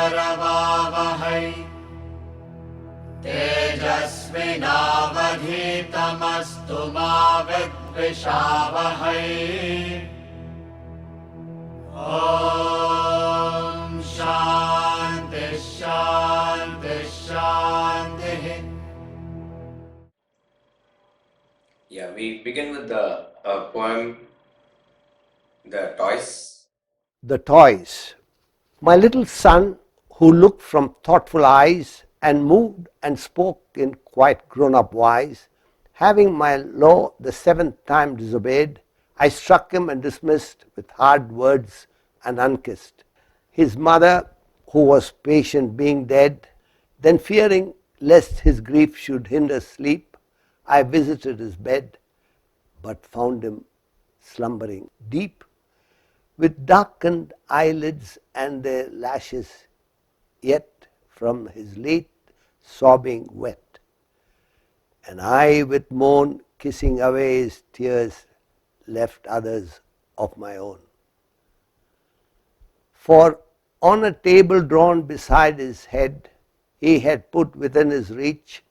करवावहै तेजस्विनावधीतमस्तु मा विद्विषावहै। ॐ शान्ति शान्ति शान्तिः। Yeah, we begin with the poem, The Toys. The toys. My little son, who looked from thoughtful eyes and moved and spoke in quite grown-up wise, having my law the 7th time disobeyed, I struck him and dismissed with hard words and unkissed. His mother, who was patient being dead, then fearing lest his grief should hinder sleep, I visited his bed, but found him slumbering deep, with darkened eyelids and their lashes, yet from his late sobbing wet, and I with moan kissing away his tears left others of my own. For on a table drawn beside his head he had put within his reach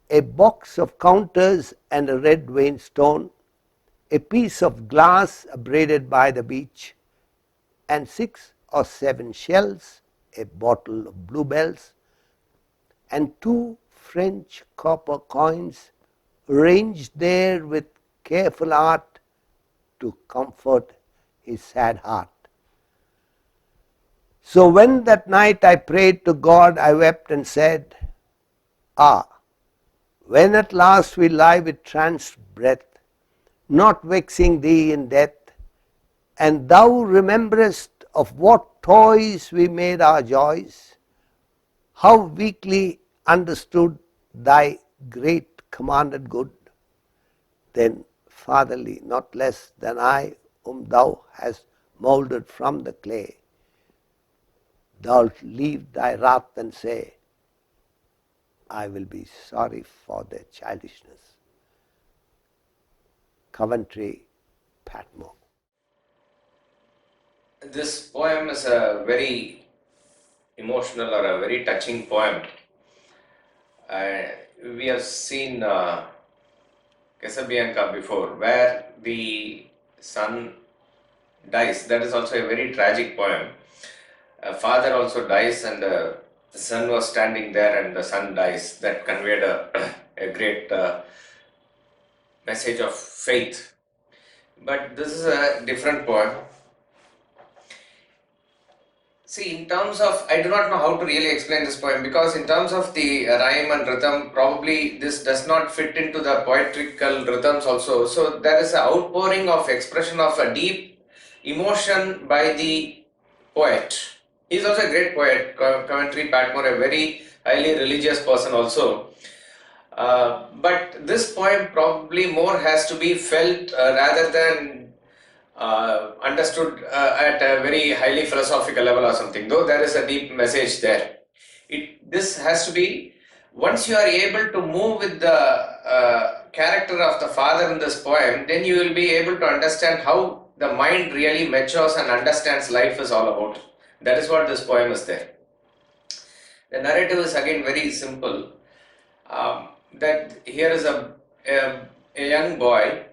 a box of counters and a red veined stone, a piece of glass abraded by the beach, and 6 or 7 shells, a bottle of bluebells, and 2 French copper coins arranged there with careful art to comfort his sad heart. So when that night I prayed to God, I wept and said, Ah, when at last we lie with tranced breath, not vexing thee in death, and thou rememberest of what toys we made our joys, how weakly understood thy great commanded good, then fatherly, not less than I, whom thou hast moulded from the clay, thou'lt leave thy wrath and say, I will be sorry for their childishness. Coventry Patmore. This poem is a very emotional or a very touching poem. We have seen Casabianca before, where the son dies. That is also a very tragic poem. A father also dies and the son was standing there and the son dies. That conveyed a great message of faith. But this is a different poem. See, in terms of, I do not know how to really explain this poem, because in terms of the rhyme and rhythm, probably this does not fit into the poetical rhythms also. So there is an outpouring of expression of a deep emotion by the poet. He is also a great poet, Coventry Patmore, a very highly religious person also. But this poem probably more has to be felt rather than understood at a very highly philosophical level or something, though there is a deep message there. This has to be, once you are able to move with the character of the father in this poem, then you will be able to understand how the mind really matures and understands life is all about. That is what this poem is there. The narrative is again very simple. That here is a young boy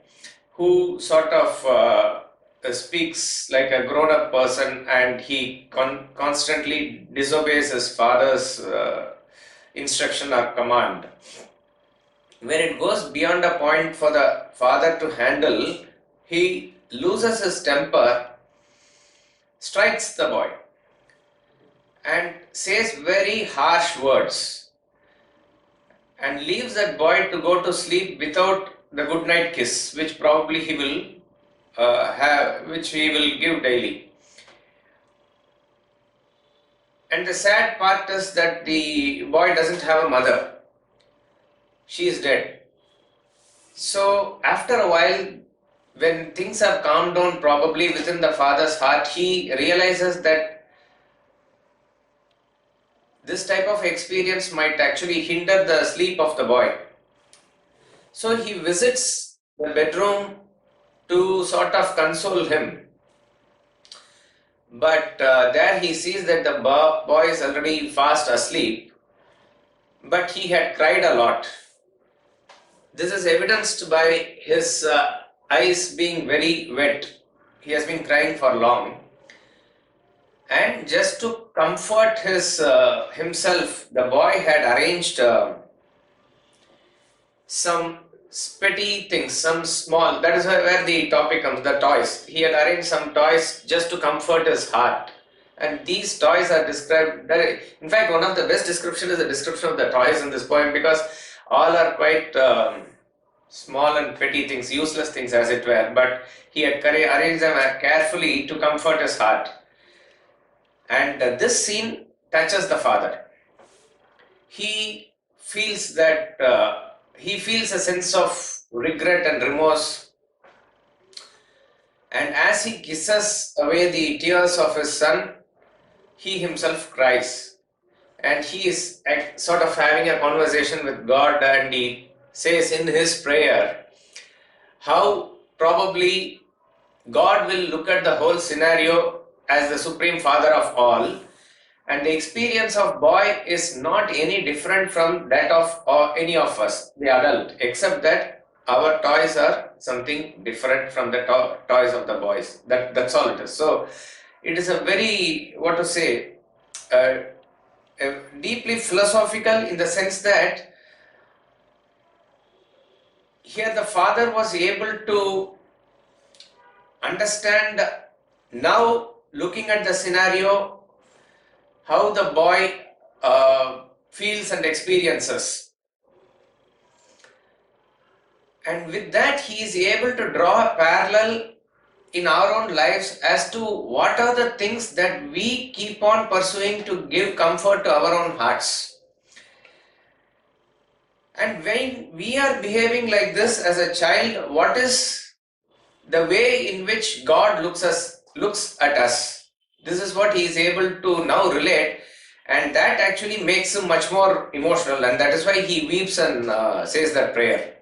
who sort of speaks like a grown-up person, and he constantly disobeys his father's instruction or command. When it goes beyond a point for the father to handle, he loses his temper, strikes the boy, and says very harsh words, and leaves that boy to go to sleep without the good night kiss, which probably he will which he will give daily. And the sad part is that the boy doesn't have a mother. She is dead. So after a while, when things have calmed down probably within the father's heart, he realizes that this type of experience might actually hinder the sleep of the boy. So he visits the bedroom to sort of console him. But there he sees that the boy is already fast asleep, but he had cried a lot. This is evidenced by his eyes being very wet. He has been crying for long. And just to comfort himself, the boy had arranged some petty things, some small, that is where the topic comes, the toys. He had arranged some toys just to comfort his heart. And these toys are described, in fact, one of the best description is the description of the toys in this poem, because all are quite small and petty things, useless things as it were, but he had arranged them carefully to comfort his heart. And this scene touches the father. He feels that he feels a sense of regret and remorse, and as he kisses away the tears of his son, he himself cries, and he is sort of having a conversation with God, and he says in his prayer how probably God will look at the whole scenario as the supreme father of all, and the experience of boy is not any different from that of any of us, the adult, except that our toys are something different from the toys of the boys. That's all it is. So it is a very, what to say, deeply philosophical, in the sense that here the father was able to understand, now looking at the scenario, how the boy feels and experiences. And with that, he is able to draw a parallel in our own lives as to what are the things that we keep on pursuing to give comfort to our own hearts. And when we are behaving like this as a child, what is the way in which God looks at us? This is what he is able to now relate, and that actually makes him much more emotional, and that is why he weeps and says that prayer.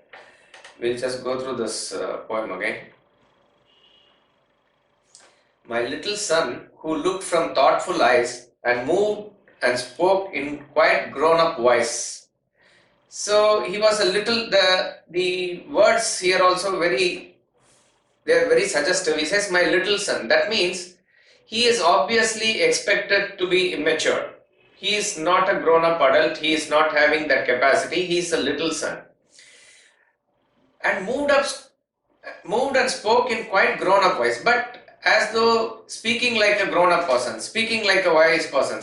We'll just go through this poem again. My little son, who looked from thoughtful eyes and moved and spoke in quite grown-up voice. So he was a little, the words here also they are very suggestive. He says, my little son. That means he is obviously expected to be immature. He is not a grown-up adult. He is not having that capacity. He is a little son. And moved and spoke in quite grown-up voice, but as though speaking like a grown-up person, speaking like a wise person.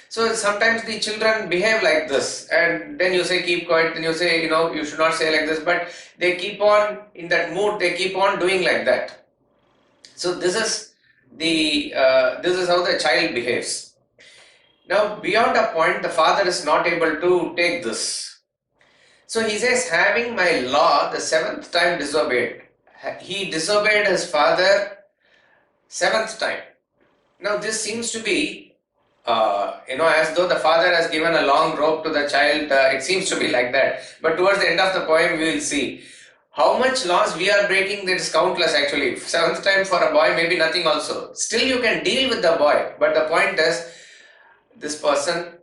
So sometimes the children behave like this, and then you say keep quiet, then you say, you should not say like this, but they keep on in that mood, they keep on doing like that. So this is how the child behaves. Now beyond a point, the father is not able to take this. So he says, having my law the seventh time disobeyed. He disobeyed his father seventh time. Now this seems to be, as though the father has given a long rope to the child. It seems to be like that. But towards the end of the poem, we will see how much laws we are breaking. That is countless actually. Seventh time for a boy, maybe nothing also. Still you can deal with the boy. But the point is, this person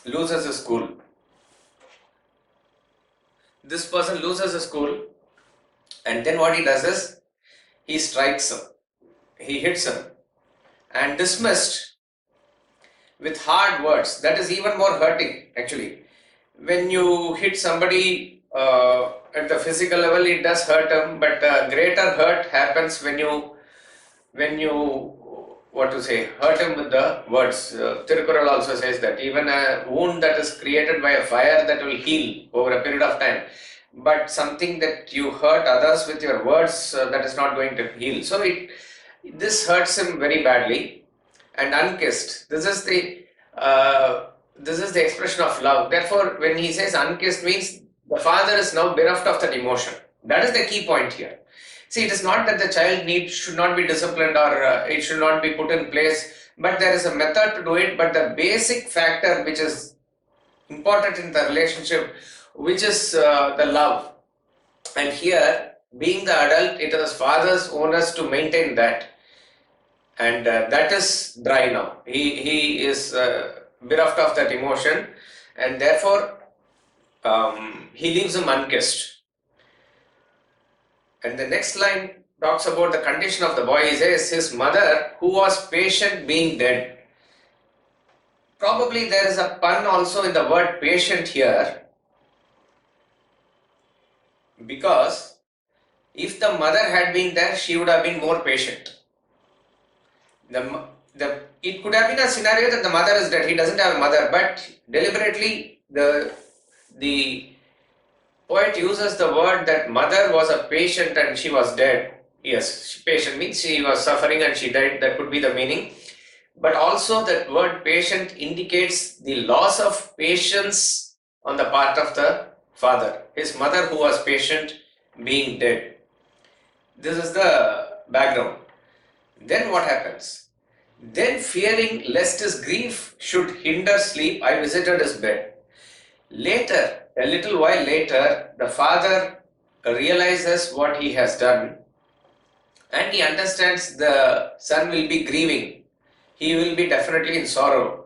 loses his school. This person loses his school, and then what he does is, he strikes him, he hits him, and dismissed with hard words. That is even more hurting actually. When you hit somebody at the physical level, it does hurt him, but greater hurt happens when you hurt him with the words. Tirukural also says that even a wound that is created by a fire, that will heal over a period of time, but something that you hurt others with your words, that is not going to heal. So this hurts him very badly. And unkissed, this is the expression of love. Therefore, when he says unkissed, means the father is now bereft of that emotion. That is the key point here. See, it is not that the child should not be disciplined, or it should not be put in place, but there is a method to do it. But the basic factor which is important in the relationship, which is the love. And here, being the adult, it is father's onus to maintain that. and that is dry now. He is bereft of that emotion, and therefore he leaves him unkissed. And the next line talks about the condition of the boy. He says, his mother, who was patient, being dead. Probably there is a pun also in the word patient here, because if the mother had been there, she would have been more patient. It could have been a scenario that the mother is dead, he doesn't have a mother, but deliberately the poet uses the word that mother was a patient and she was dead. Yes, patient means she was suffering and she died, that could be the meaning. But also that word patient indicates the loss of patience on the part of the father. His mother, who was patient, being dead. This is the background. Then what happens? Then fearing lest his grief should hinder sleep, I visited his bed. Later, a little while later, the father realizes what he has done, and he understands the son will be grieving. He will be definitely in sorrow.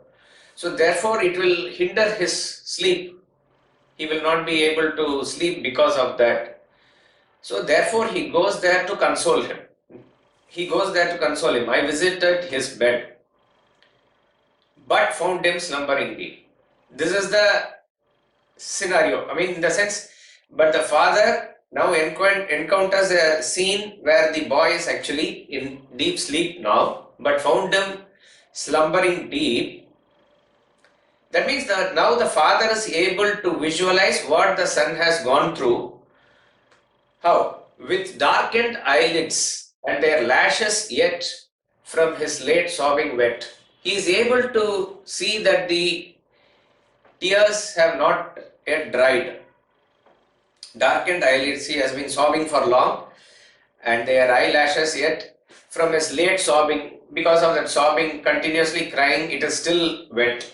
So therefore it will hinder his sleep. He will not be able to sleep because of that. So therefore he goes there to console him. I visited his bed, but found him slumbering deep. This is the scenario. I mean, in the sense, but the father now encounters a scene where the boy is actually in deep sleep now, but found him slumbering deep. That means that now the father is able to visualize what the son has gone through. How? With darkened eyelids and their lashes yet from his late sobbing wet. He is able to see that the tears have not yet dried. Darkened eyelids, he has been sobbing for long, and their eyelashes yet from his late sobbing. Because of that sobbing, continuously crying, it is still wet.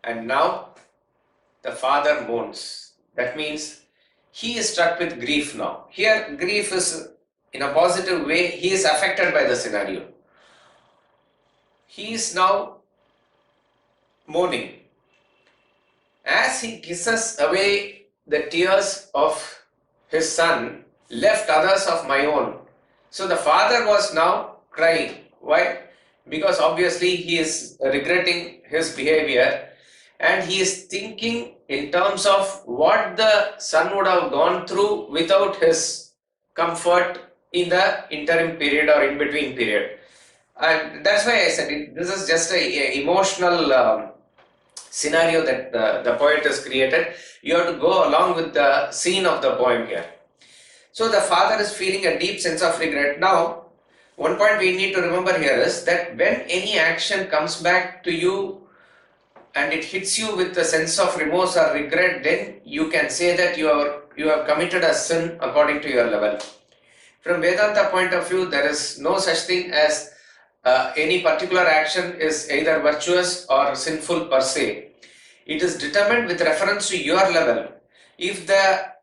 And now the father moans. That means he is struck with grief now. Here, grief is in a positive way, he is affected by the scenario. He is now mourning. As he kisses away the tears of his son, left others of my own. So the father was now crying. Why? Because obviously he is regretting his behavior, and he is thinking in terms of what the son would have gone through without his comfort in the interim period or in between period. And that's why I said this is just a emotional scenario that the poet has created. You have to go along with the scene of the poem here. So the father is feeling a deep sense of regret. Now, one point we need to remember here is that when any action comes back to you and it hits you with a sense of remorse or regret, then you can say that you have committed a sin according to your level. From Vedanta point of view, there is no such thing as any particular action is either virtuous or sinful per se. It is determined with reference to your level. If the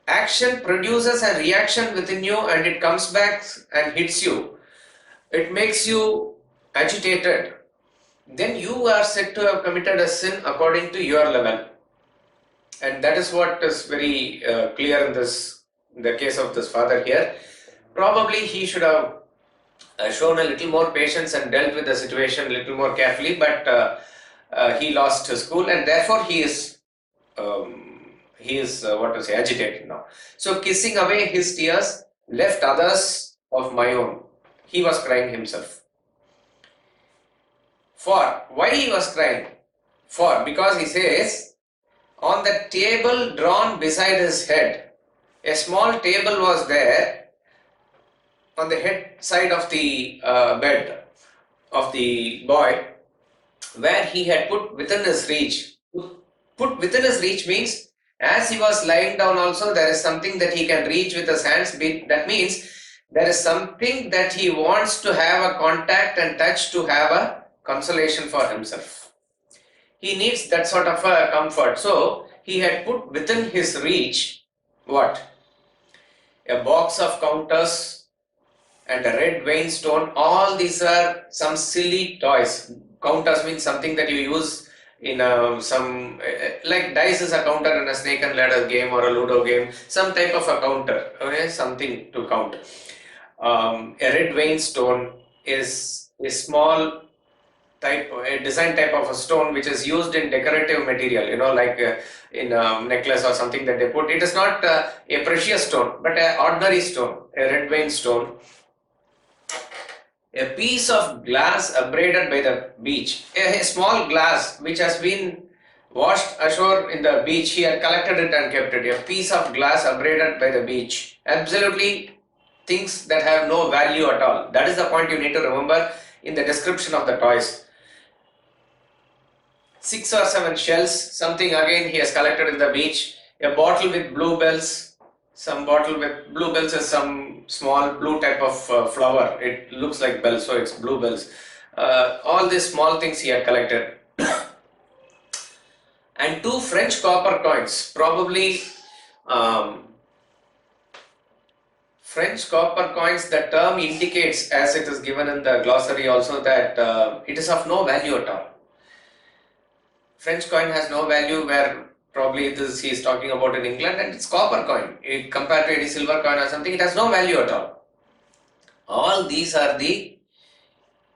action produces a reaction within you and it comes back and hits you, it makes you agitated, then you are said to have committed a sin according to your level. And that is what is very clear in the case of this father here. Probably he should have shown a little more patience and dealt with the situation a little more carefully, but he lost his cool, and therefore he is agitated now. So kissing away his tears, left others of my own. He was crying himself. For why he was crying? Because he says, on the table drawn beside his head, a small table was there on the head side of the bed of the boy, where he had put within his reach. Put within his reach means as he was lying down also there is something that he can reach with his hands. That means there is something that he wants to have a contact and touch to have a consolation for himself. He needs that sort of a comfort. So he had put within his reach what? A box of counters and a red vein stone. All these are some silly toys. Counters means something that you use in some like dice is a counter in a snake and ladder game or a ludo game, some type of a counter, okay, something to count. A red vein stone is a small type, a design type of a stone which is used in decorative material, like in a necklace or something that they put. It is not a precious stone, but an ordinary stone, a red vein stone. A piece of glass abraded by the beach, a small glass which has been washed ashore in the beach. He had collected it and kept it. A piece of glass abraded by the beach. Absolutely things that have no value at all. That is the point you need to remember in the description of the toys. 6 or 7 shells, something again he has collected in the beach. A bottle with bluebells. Some bottle with bluebells is some small blue type of flower. It looks like bells, so it's bluebells. All these small things he had collected. And 2 French copper coins, probably French copper coins. The term indicates, as it is given in the glossary also, that it is of no value at all. French coin has no value, where probably this he is talking about in England, and it's copper coin. Compared to any silver coin or something, it has no value at all. All these are the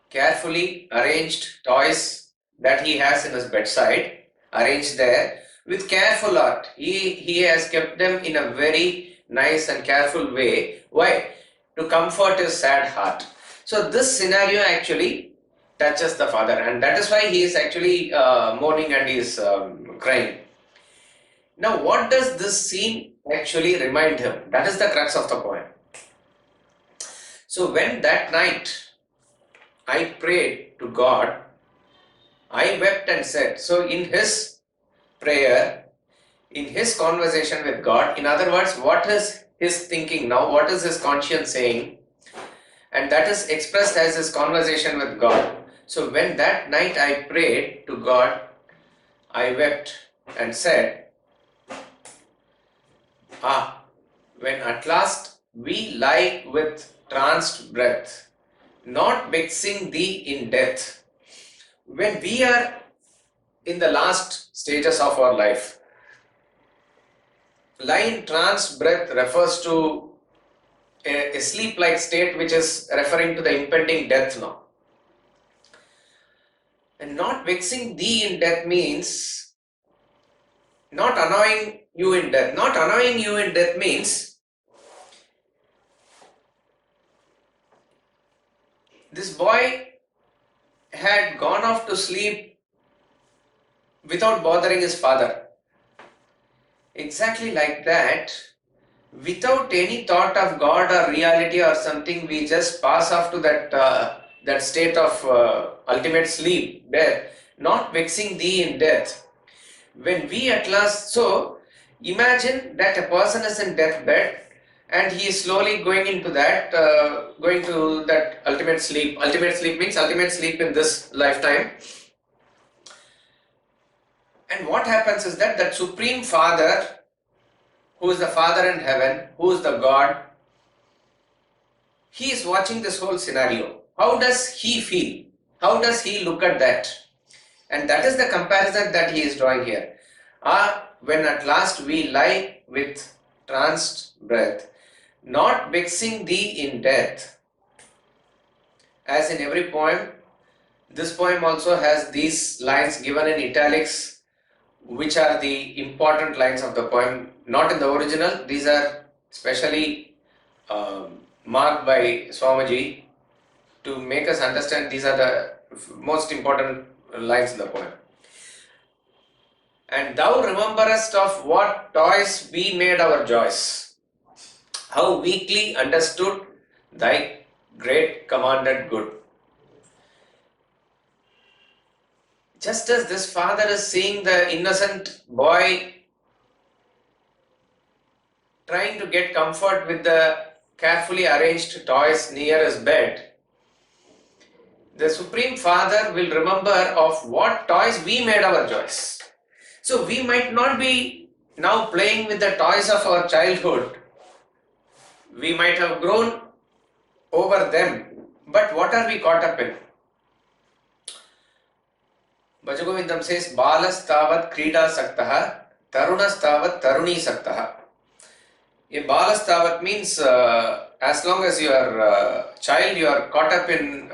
carefully arranged toys that he has in his bedside, arranged there with careful art. He has kept them in a very nice and careful way. Why? To comfort his sad heart. So this scenario actually touches the father, and that is why he is actually mourning and he is crying. Now, what does this scene actually remind him? That is the crux of the poem. So when that night I prayed to God, I wept and said. So in his prayer, in his conversation with God, in other words, what is his thinking now? What is his conscience saying? And that is expressed as his conversation with God. So when that night I prayed to God, I wept and said, when at last we lie with tranced breath, not vexing thee in death. When we are in the last stages of our life, lie in tranced breath refers to a sleep-like state, which is referring to the impending death now. And not vexing thee in death means not annoying you in death. Not annoying you in death means this boy had gone off to sleep without bothering his father. Exactly like that, without any thought of God or reality or something, we just pass off to that state of ultimate sleep, death, not vexing thee in death. When we at last, so imagine that a person is in deathbed and he is slowly going into that, going to that ultimate sleep. Ultimate sleep means ultimate sleep in this lifetime. And what happens is that Supreme Father, who is the Father in heaven, who is the God, he is watching this whole scenario. How does he feel? How does he look at that? And that is the comparison that he is drawing here. When at last we lie with tranced breath, not vexing thee in death. As in every poem, this poem also has these lines given in italics, which are the important lines of the poem, not in the original. These are specially marked by Swamiji to make us understand these are the most important lines in the poem. And thou rememberest of what toys we made our joys, how weakly understood thy great commanded good. Just as this father is seeing the innocent boy trying to get comfort with the carefully arranged toys near his bed, the Supreme Father will remember of what toys we made our joys. So we might not be now playing with the toys of our childhood. We might have grown over them. But what are we caught up in? Bhajagovindam says, Balas tavat krida saktaha, tarunas tavat taruni saktaha. A balas tavat means as long as you are a child, you are caught up in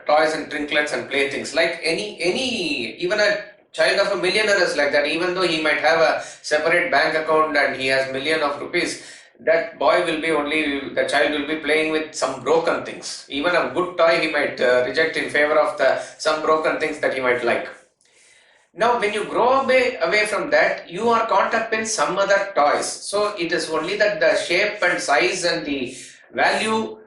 toys and trinkets and playthings. Like even a child of a millionaire is like that. Even though he might have a separate bank account and he has million of rupees, that boy will be only, the child will be playing with some broken things. Even a good toy he might reject in favor of some broken things that he might like. Now, when you grow away from that, you are caught up in some other toys. So, it is only that the shape and size and the value,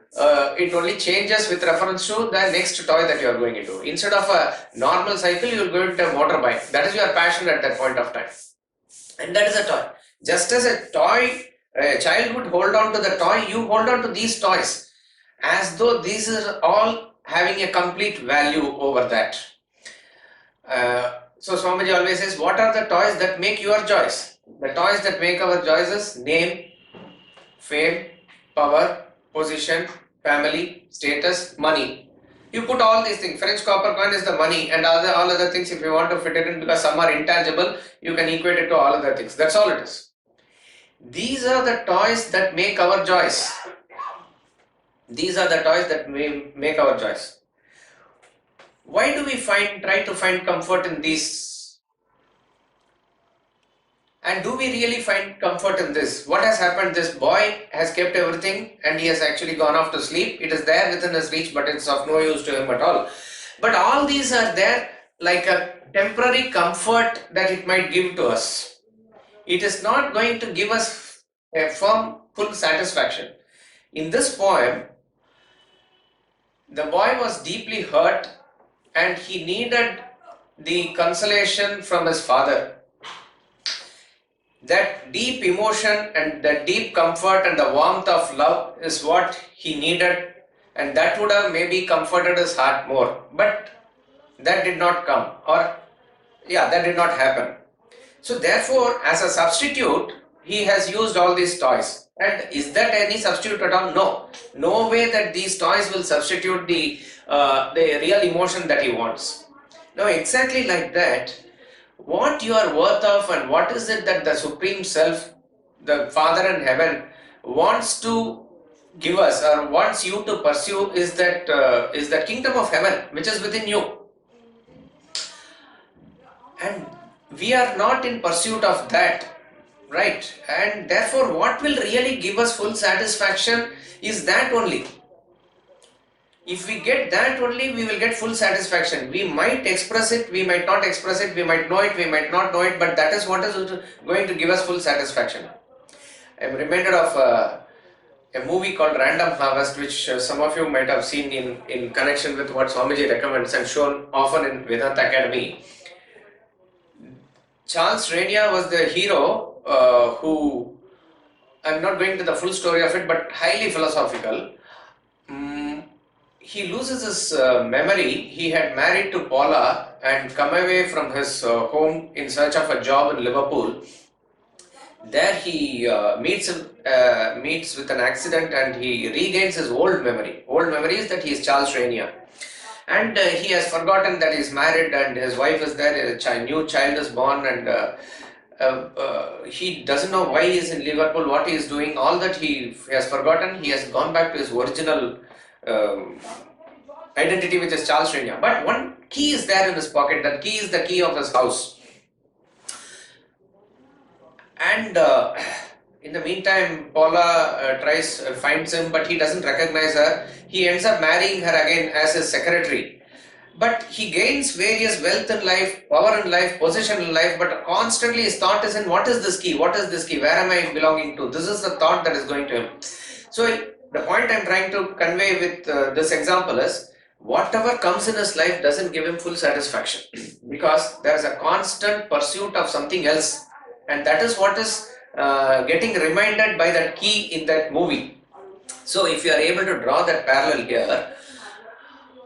it only changes with reference to the next toy that you are going into. Instead of a normal cycle, you will go into a motorbike. That is your passion at that point of time. And that is a toy. Just as a child would hold on to the toy, you hold on to these toys as though these are all having a complete value over that. So Swamiji always says, what are the toys that make your joys? The toys that make our joys is name, fame, power, position, family, status, money. You put all these things. French copper coin is the money, and all other things, if you want to fit it in, because some are intangible, you can equate it to all other things. That's all it is. These are the toys that make our joys. These are the toys that make our joys. Why do we try to find comfort in these? And do we really find comfort in this? What has happened? This boy has kept everything and he has actually gone off to sleep. It is there within his reach, but it's of no use to him at all. But all these are there like a temporary comfort that it might give to us. It is not going to give us a firm, full satisfaction. In this poem, the boy was deeply hurt and he needed the consolation from his father. That deep emotion and the deep comfort and the warmth of love is what he needed, and that would have maybe comforted his heart more. But that did not come, that did not happen. So therefore, as a substitute, he has used all these toys. And is that any substitute at all? No. No way that these toys will substitute the real emotion that he wants. Now, exactly like that, what you are worth of and what is it that the Supreme Self, the Father in heaven, wants to give us or wants you to pursue is the kingdom of heaven which is within you. And we are not in pursuit of that, right? And therefore, what will really give us full satisfaction is that only. If we get that only, we will get full satisfaction. We might express it, we might not express it, we might know it, we might not know it, but that is what is going to give us full satisfaction. I am reminded of a movie called Random Harvest, which some of you might have seen in connection with what Swamiji recommends and shown often in Vedanta Academy. Charles Rania was the hero who, I'm not going to the full story of it, but highly philosophical. He loses his memory. He had married to Paula and come away from his home in search of a job in Liverpool. There he meets with an accident and he regains his old memory. Old memory is that he is Charles Rania. And he has forgotten that he is married and his wife is there, a new child is born, and he doesn't know why he is in Liverpool, what he is doing, all that he has forgotten. He has gone back to his original identity, which is Charles Rania. But one key is there in his pocket. That key is the key of his house. And in the meantime, Paula finds him, but he doesn't recognize her. He ends up marrying her again as his secretary. But he gains various wealth in life, power in life, position in life, but constantly his thought is in, what is this key? What is this key? Where am I belonging to? This is the thought that is going to him. So the point I am trying to convey with this example is, whatever comes in his life doesn't give him full satisfaction because there is a constant pursuit of something else, and that is what is getting reminded by that key in that movie. So if you are able to draw that parallel here,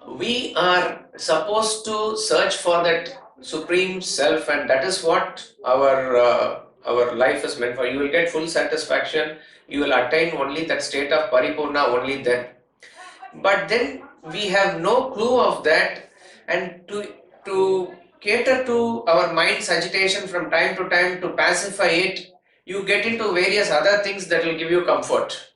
we are supposed to search for that Supreme Self, and that is what our life is meant for. You will get full satisfaction. You will attain only that state of Paripurna only then. but then we have no clue of that, and to cater to our mind's agitation from time to time, to pacify it, you get into various other things that will give you comfort.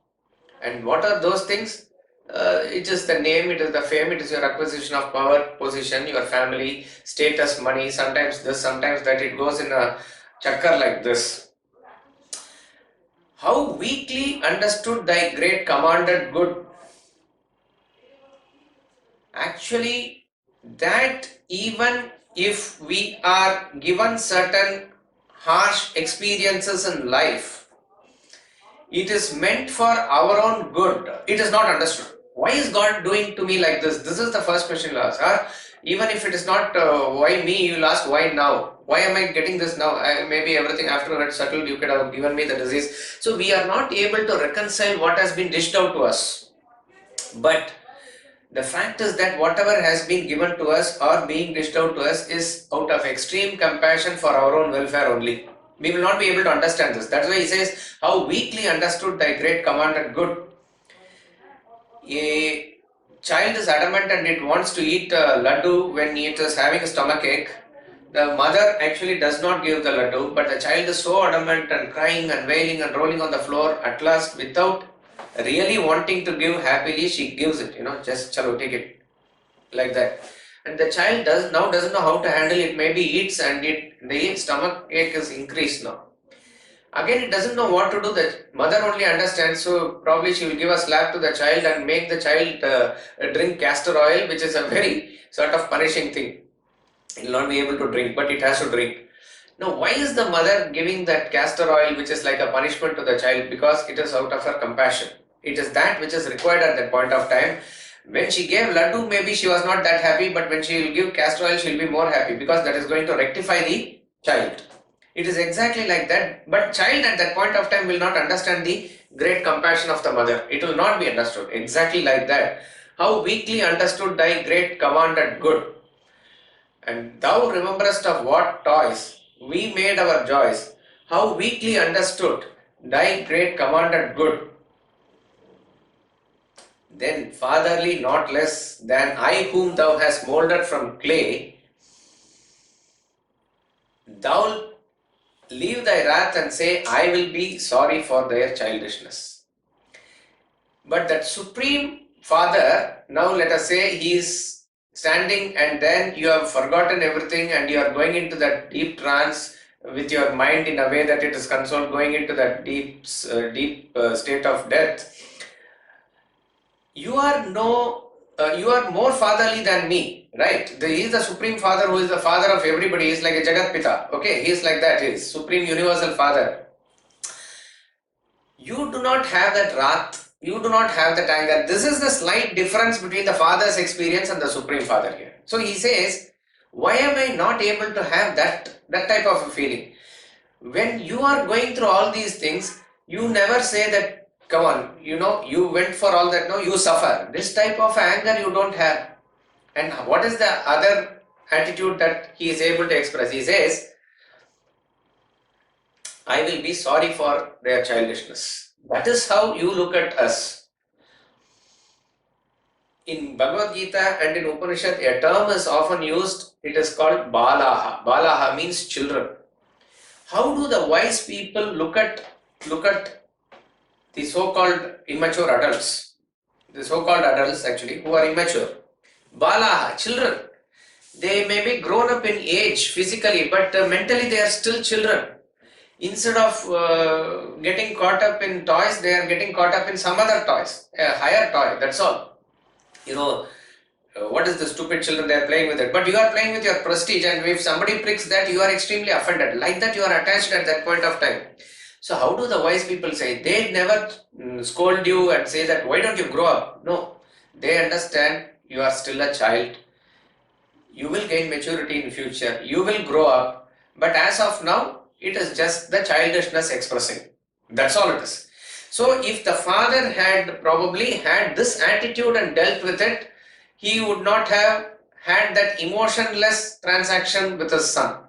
And what are those things? It is the name, it is the fame, it is your acquisition of power, position, your family, status, money, sometimes this, sometimes that. It goes in a chakkar like this. How weakly understood thy great commanded good. Actually, that even if we are given certain harsh experiences in life, it is meant for our own good. It is not understood. Why is God doing to me like this? This is the first question you'll ask. Or even if it is not why me, you'll ask why now? Why am I getting this now? Maybe everything afterwards settled, you could have given me the disease. So we are not able to reconcile what has been dished out to us. But the fact is that whatever has been given to us or being dished out to us is out of extreme compassion for our own welfare only. We will not be able to understand this. That's why he says, how weakly understood thy great commanded good. A child is adamant and it wants to eat laddu when it is having a stomach ache. The mother actually does not give the laddu, but the child is so adamant and crying and wailing and rolling on the floor. At last, without really wanting to give happily, she gives it, just chalo, take it, like that. And the child doesn't know how to handle it. Maybe eats and the stomach ache is increased now. Again, it doesn't know what to do. The mother only understands, so probably she will give a slap to the child and make the child drink castor oil, which is a very sort of punishing thing. It will not be able to drink, but it has to drink. Now, why is the mother giving that castor oil, which is like a punishment to the child? Because it is out of her compassion. It is that which is required at that point of time. When she gave laddu, maybe she was not that happy, but when she will give castor oil, she will be more happy because that is going to rectify the child. It is exactly like that, but child at that point of time will not understand the great compassion of the mother. It will not be understood. Exactly like that. How weakly understood thy great commanded good. And thou rememberest of what toys we made our joys. How weakly understood thy great commanded good. Then fatherly not less than I whom thou hast moulded from clay, thou leave thy wrath and say, I will be sorry for their childishness. But that supreme father, now let us say he is standing and then you have forgotten everything and you are going into that deep trance with your mind in a way that it is consoled, going into that deep state of death. You are more fatherly than me, right? He is the supreme father who is the father of everybody. He is like a Jagat Pita. Okay, he is like that. He is supreme universal father. You do not have that wrath. You do not have that anger. This is the slight difference between the father's experience and the supreme father here. So he says, why am I not able to have that type of a feeling? When you are going through all these things, you never say that, come on, you went for all that, no, you suffer. This type of anger you don't have. And what is the other attitude that he is able to express? He says, I will be sorry for their childishness. That is how you look at us. In Bhagavad Gita and in Upanishad, a term is often used. It is called Balaha. Balaha means children. How do the wise people look at the so-called immature adults? The so-called adults actually who are immature. Balaha, children. They may be grown up in age physically, but mentally they are still children. Instead of getting caught up in toys, they are getting caught up in some other toys, a higher toy, that's all. What is the stupid children, they are playing with it. But you are playing with your prestige, and if somebody pricks that, you are extremely offended. Like that, you are attached at that point of time. So how do the wise people say? They never scold you and say that, why don't you grow up? No, they understand you are still a child. You will gain maturity in future. You will grow up. But as of now, it is just the childishness expressing. That's all it is. So if the father had probably had this attitude and dealt with it, he would not have had that emotionless transaction with his son.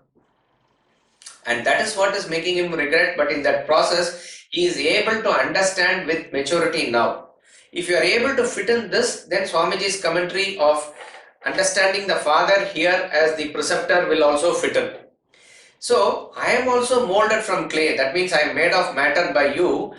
And that is what is making him regret. But in that process, he is able to understand with maturity now. If you are able to fit in this, then Swamiji's commentary of understanding the Father here as the preceptor will also fit in. So I am also molded from clay. That means I am made of matter by you.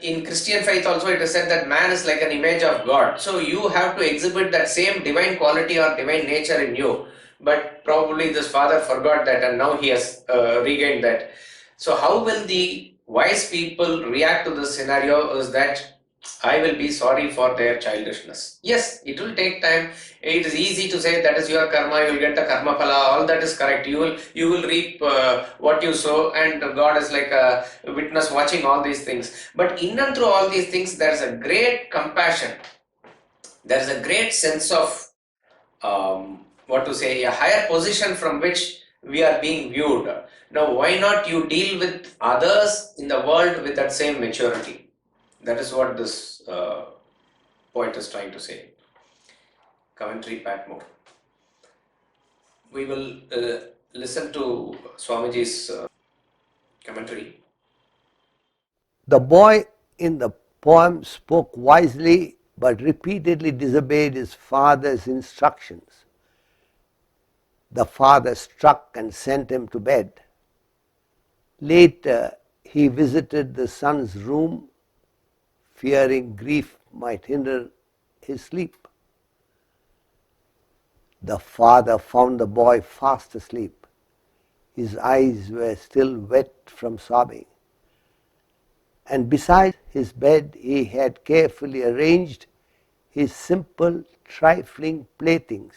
In Christian faith also it is said that man is like an image of God. So you have to exhibit that same divine quality or divine nature in you. But probably this father forgot that and now he has regained that. So how will the wise people react to this scenario is that I will be sorry for their childishness. Yes, it will take time. It is easy to say that is your karma, you will get the karma phala, all that is correct. You will reap what you sow, and God is like a witness watching all these things. But in and through all these things, there is a great compassion. There is a great sense of a higher position from which we are being viewed. Now, why not you deal with others in the world with that same maturity? That is what this poet is trying to say. Coventry Patmore. We will listen to Swamiji's commentary. The boy in the poem spoke wisely but repeatedly disobeyed his father's instructions. The father struck and sent him to bed. Later, he visited the son's room, fearing grief might hinder his sleep. The father found the boy fast asleep. His eyes were still wet from sobbing. And beside his bed he had carefully arranged his simple, trifling playthings.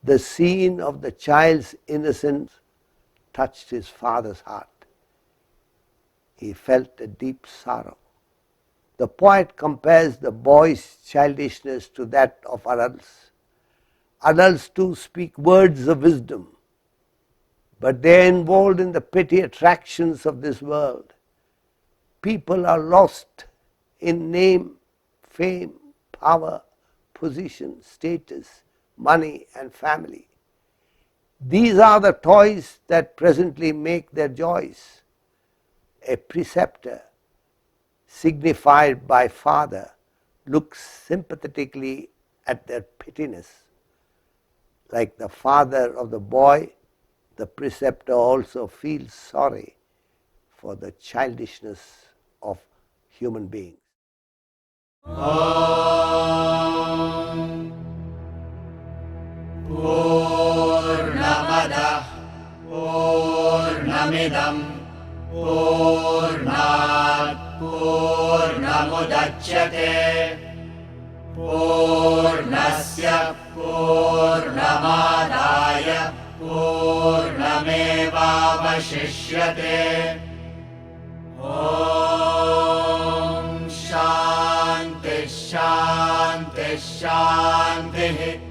The scene of the child's innocence touched his father's heart. He felt a deep sorrow. The poet compares the boy's childishness to that of adults. Adults too speak words of wisdom, but they are involved in the petty attractions of this world. People are lost in name, fame, power, position, status, money and family. These are the toys that presently make their joys. A preceptor, signified by father, looks sympathetically at their pettiness. Like the father of the boy, the preceptor also feels sorry for the childishness of human beings. Purnamada Purnamidam Purnat Purnamudachyate Purnasya Purnamadaya Purnamevavashishyate. Om Shanti Shanti Shanti.